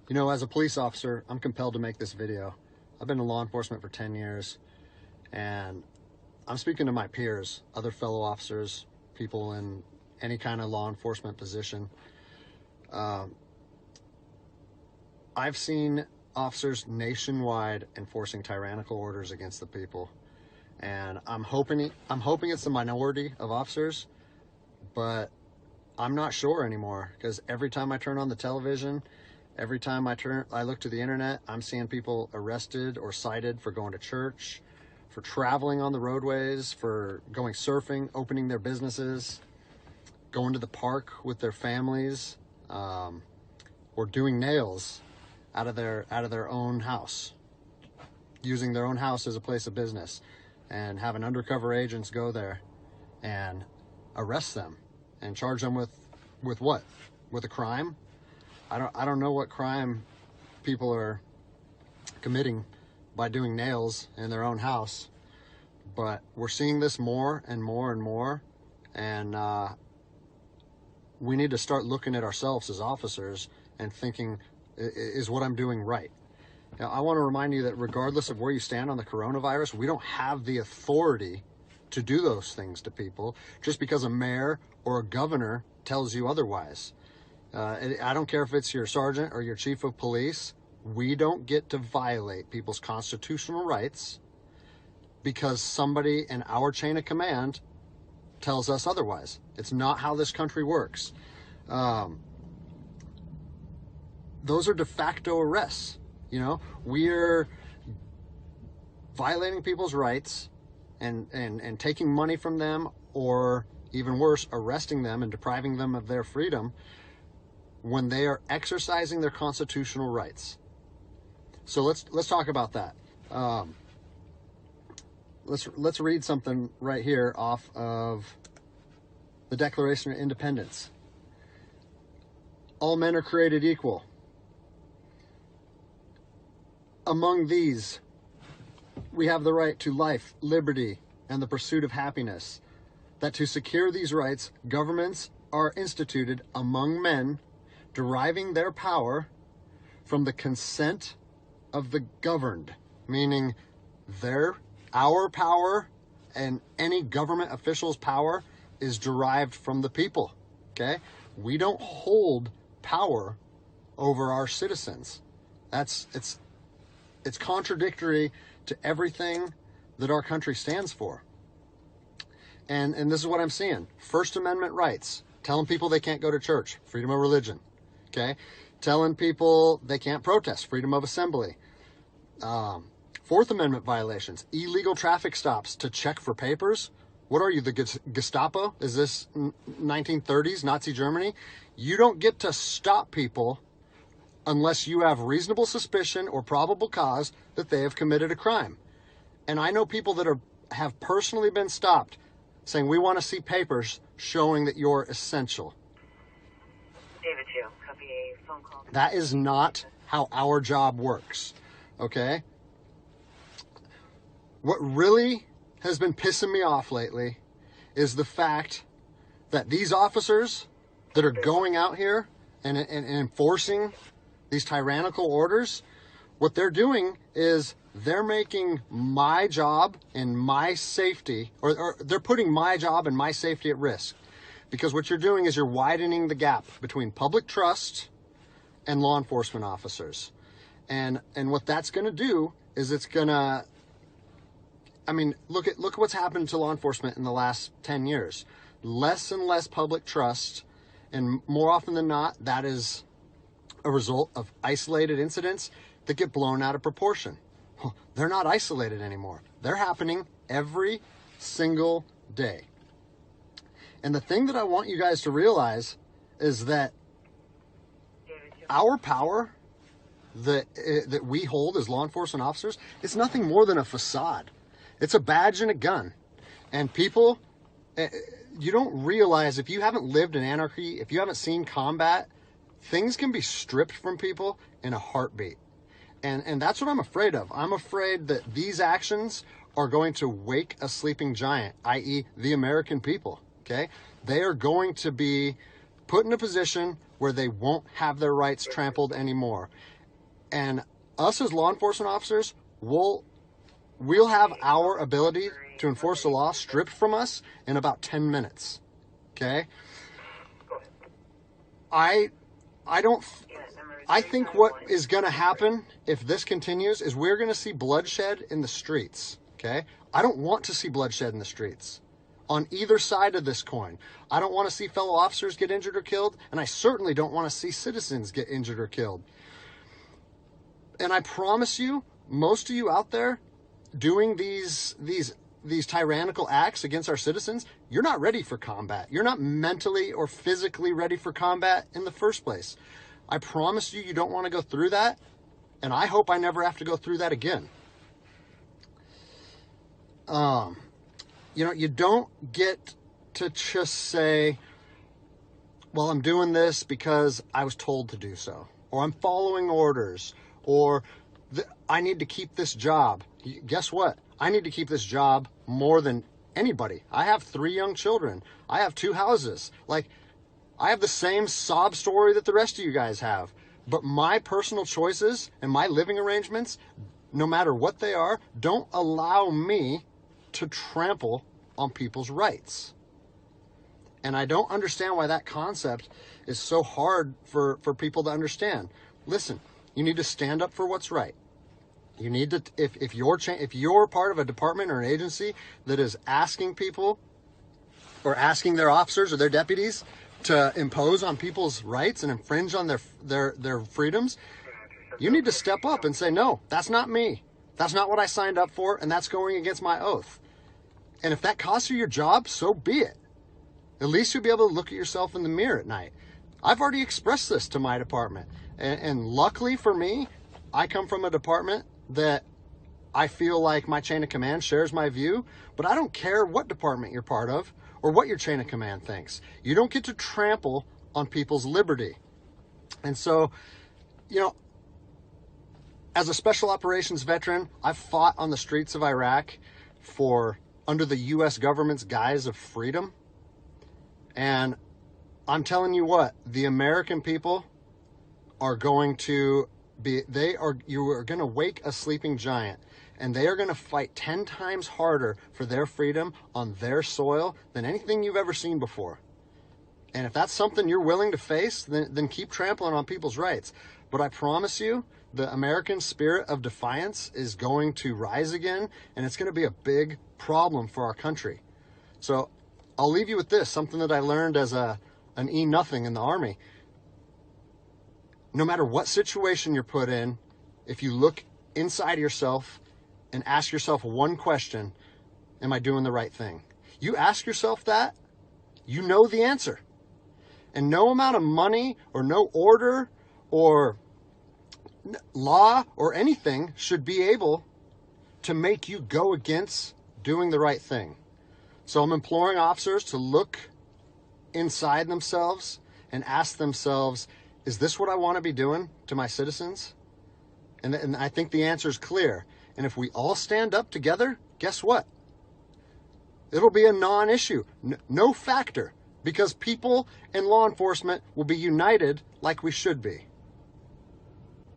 You know, as a police officer, I'm compelled to make this video. I've been in law enforcement for 10 years, and I'm speaking to my peers, other fellow officers, people in any kind of law enforcement position. I've seen officers nationwide enforcing tyrannical orders against the people, and I'm hoping it's the minority of officers, but I'm not sure anymore, because every time I turn on the television, every time I look to the internet, I'm seeing people arrested or cited for going to church, for traveling on the roadways, for going surfing, opening their businesses, going to the park with their families, or doing nails out of their own house, using their own house as a place of business, and having undercover agents go there and arrest them and charge them with what? With a crime? I don't know what crime people are committing by doing nails in their own house, but we're seeing this more and more and more, and we need to start looking at ourselves as officers and thinking, is what I'm doing right? Now, I want to remind you that regardless of where you stand on the coronavirus, we don't have the authority to do those things to people just because a mayor or a governor tells you otherwise. I don't care if it's your sergeant or your chief of police. We don't get to violate people's constitutional rights because somebody in our chain of command tells us otherwise. It's not how this country works. Those are de facto arrests. You know, we're violating people's rights and taking money from them, or even worse, arresting them and depriving them of their freedom when they are exercising their constitutional rights. So let's talk about that. Let's read something right here off of the Declaration of Independence. All men are created equal. Among these, we have the right to life, liberty, and the pursuit of happiness. That to secure these rights, governments are instituted among men, deriving their power from the consent of the governed, meaning our power and any government official's power is derived from the people. Okay? We don't hold power over our citizens. It's contradictory to everything that our country stands for. And this is what I'm seeing. First Amendment rights, telling people they can't go to church, freedom of religion. Okay? Telling people they can't protest, freedom of assembly. Fourth Amendment violations, illegal traffic stops to check for papers. What are you, the Gestapo? Is this 1930s Nazi Germany? You don't get to stop people unless you have reasonable suspicion or probable cause that they have committed a crime. And I know people that have personally been stopped saying, we want to see papers showing that you're essential. David 2, copy a phone call. That is not how our job works, okay? What really has been pissing me off lately is the fact that these officers that are going out here and enforcing these tyrannical orders, what they're doing is they're making my job and my safety, or they're putting my job and my safety at risk. Because what you're doing is you're widening the gap between public trust and law enforcement officers. And what that's going to do is it's going to, I mean, look at what's happened to law enforcement in the last 10 years. Less and less public trust, and more often than not, that is a result of isolated incidents that get blown out of proportion. They're not isolated anymore. They're happening every single day. And the thing that I want you guys to realize is that our power that we hold as law enforcement officers is nothing more than a facade. It's a badge and a gun. And people, you don't realize, if you haven't lived in anarchy, if you haven't seen combat, things can be stripped from people in a heartbeat. And that's what I'm afraid of. I'm afraid that these actions are going to wake a sleeping giant, i.e. the American people, okay? They are going to be put in a position where they won't have their rights trampled anymore. And us as law enforcement officers, we'll have our ability to enforce the law stripped from us in about 10 minutes. Okay? I think what is going to happen if this continues is we're going to see bloodshed in the streets. Okay? I don't want to see bloodshed in the streets on either side of this coin. I don't want to see fellow officers get injured or killed, and I certainly don't want to see citizens get injured or killed. And I promise you, most of you out there doing these tyrannical acts against our citizens, you're not ready for combat. You're not mentally or physically ready for combat in the first place. I promise you, you don't want to go through that, and I hope I never have to go through that again. You don't get to just say, well, I'm doing this because I was told to do so, or I'm following orders, or I need to keep this job. Guess what? I need to keep this job more than anybody. I have 3 young children. I have 2 houses. I have the same sob story that the rest of you guys have. But my personal choices and my living arrangements, no matter what they are, don't allow me to trample on people's rights. And I don't understand why that concept is so hard for people to understand. Listen, you need to stand up for what's right. You need to, if you're part of a department or an agency that is asking people or asking their officers or their deputies to impose on people's rights and infringe on their freedoms, you need to step up and say, no, that's not me. That's not what I signed up for, and that's going against my oath. And if that costs you your job, so be it. At least you'll be able to look at yourself in the mirror at night. I've already expressed this to my department. And luckily for me, I come from a department that I feel like my chain of command shares my view, but I don't care what department you're part of or what your chain of command thinks. You don't get to trample on people's liberty. And so, as a special operations veteran, I've fought on the streets of Iraq under the U.S. government's guise of freedom. And I'm telling you what, the American people are going to you are going to wake a sleeping giant, and they are going to fight 10 times harder for their freedom on their soil than anything you've ever seen before. And if that's something you're willing to face, then keep trampling on people's rights. But I promise you, the American spirit of defiance is going to rise again, and it's going to be a big problem for our country. So I'll leave you with this, something that I learned as an E-nothing in the Army. No matter what situation you're put in, if you look inside yourself and ask yourself one question, am I doing the right thing? You ask yourself that, you know the answer. And no amount of money or no order or law or anything should be able to make you go against doing the right thing. So I'm imploring officers to look inside themselves and ask themselves, is this what I want to be doing to my citizens? And I think the answer is clear. And if we all stand up together, guess what? It'll be a non-issue, no factor, because people and law enforcement will be united like we should be.